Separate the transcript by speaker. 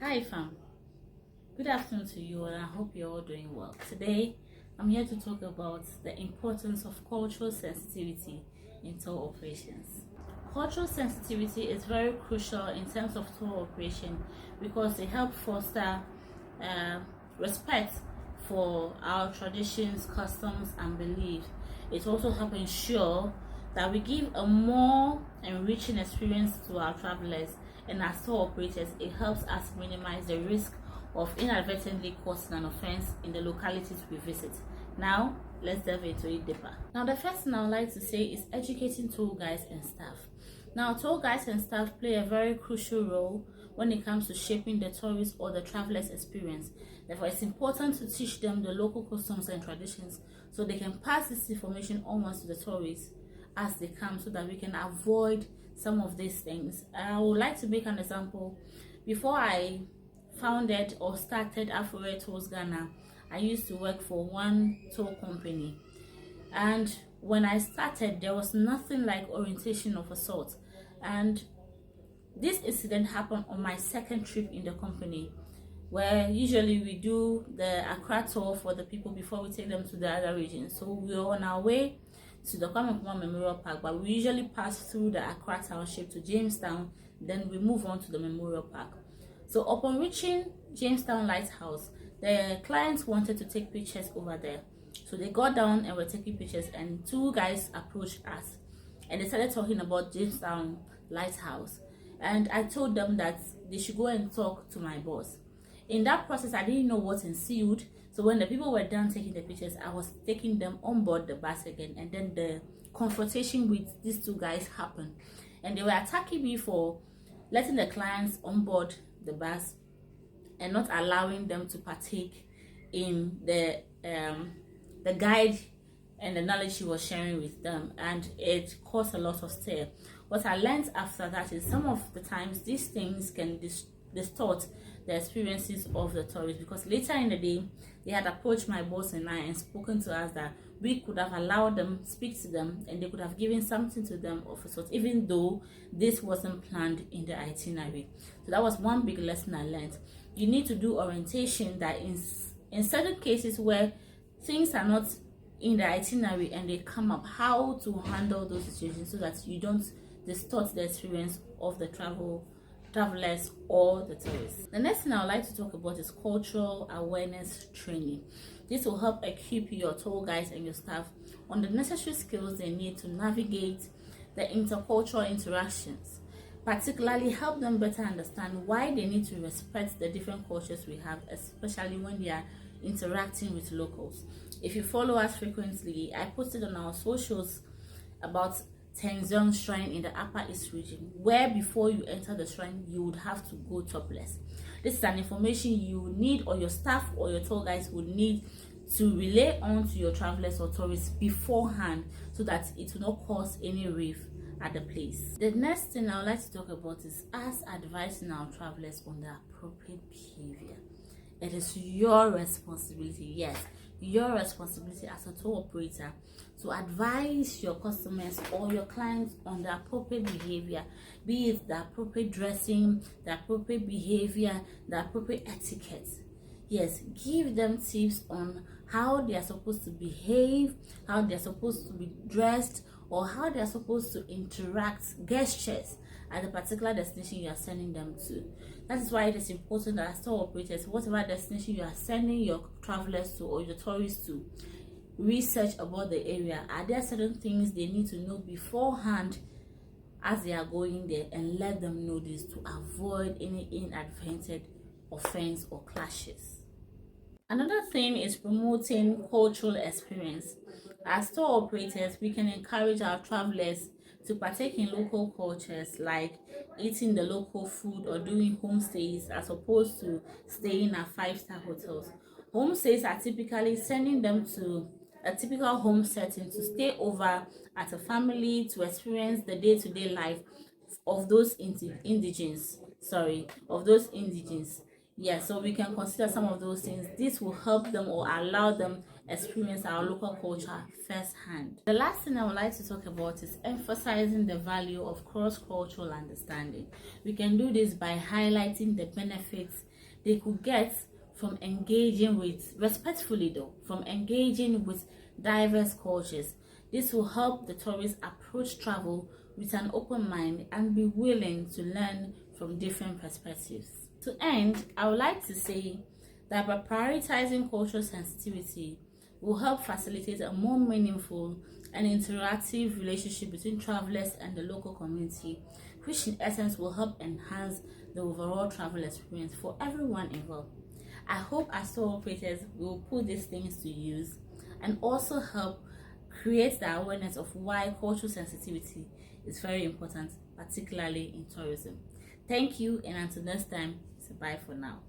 Speaker 1: Hi fam, good afternoon to you and I hope you're all doing well. Today I'm here to talk about the importance of cultural sensitivity in tour operations. Cultural sensitivity is very crucial in terms of tour operation because they help foster uh, respect for our traditions, customs and beliefs. It also helps ensure that we give a more enriching experience to our travelers, and as tour operators it helps us minimize the risk of inadvertently causing an offense in the localities we visit. Now let's delve into it deeper. Now the first thing I would like to say is educating tour guides and staff. Now tour guides and staff play a very crucial role when it comes to shaping the tourist or the traveler's experience. Therefore, it's important to teach them the local customs and traditions so they can pass this information onwards to the tourists as they come, so that we can avoid some of these things. I would like to make an example. Before I founded or started Afro Tours Ghana, I used to work for one tour company, and when I started there was nothing like orientation of a sort, and this incident happened on my second trip in the company, where usually we do the Accra tour for the people before we take them to the other regions. So we were on our way to the Kwame Nkrumah Memorial Park, but we usually pass through the Accra Township to Jamestown, then we move on to the Memorial Park. So upon reaching Jamestown Lighthouse, the clients wanted to take pictures over there. So they got down and were taking pictures, and two guys approached us and they started talking about Jamestown Lighthouse. And I told them that they should go and talk to my boss. In that process, I didn't know what ensued. So when the people were done taking the pictures, I was taking them on board the bus again, and then the confrontation with these two guys happened, and they were attacking me for letting the clients on board the bus and not allowing them to partake in the guide and the knowledge she was sharing with them, and it caused a lot of stir. What I learned after that is some of the times these things can distort the experiences of the tourists, because later in the day they had approached my boss and I and spoken to us that we could have allowed them speak to them and they could have given something to them of a sort, even though this wasn't planned in the itinerary. So that was one big lesson I learned. You need to do orientation that in certain cases where things are not in the itinerary and they come up, how to handle those situations so that you don't distort the experience of the travelers or the tourists. The next thing I would like to talk about is cultural awareness training. This will help equip your tour guides and your staff on the necessary skills they need to navigate the intercultural interactions, particularly help them better understand why they need to respect the different cultures we have, especially when they are interacting with locals. If you follow us frequently, I posted on our socials about Tenzong Shrine in the Upper East region, where before you enter the shrine you would have to go topless. This is an information you need, or your staff or your tour guides would need to relay on to your travelers or tourists beforehand, so that it will not cause any rift at the place. The next thing I would like to talk about is us advising our travelers on the appropriate behavior. It is your responsibility, yes, your responsibility as a tour operator to advise your customers or your clients on the appropriate behavior, be it the appropriate dressing, the appropriate behavior, the appropriate etiquette. Yes, give them tips on how they are supposed to behave, how they are supposed to be dressed, or how they are supposed to interact, gestures at the particular destination you are sending them to. That is why it is important that as tour operators, whatever destination you are sending your travelers to or your tourists to, research about the area. Are there certain things they need to know beforehand as they are going there, and let them know this to avoid any inadvertent offense or clashes. Another thing is promoting cultural experience. As tour operators, we can encourage our travelers to partake in local cultures, like eating the local food or doing homestays as opposed to staying at five-star hotels. Homestays are typically sending them to a typical home setting to stay over at a family to experience the day-to-day life of those indigens. Yes, so we can consider some of those things. This will help them or allow them experience our local culture firsthand. The last thing I would like to talk about is emphasizing the value of cross-cultural understanding. We can do this by highlighting the benefits they could get from engaging with, respectfully though, from engaging with diverse cultures. This will help the tourists approach travel with an open mind and be willing to learn from different perspectives. To end, I would like to say that by prioritizing cultural sensitivity will help facilitate a more meaningful and interactive relationship between travelers and the local community, which in essence will help enhance the overall travel experience for everyone involved. I hope as tour operators will put these things to use and also help create the awareness of why cultural sensitivity is very important, particularly in tourism. Thank you, and until next time, bye for now.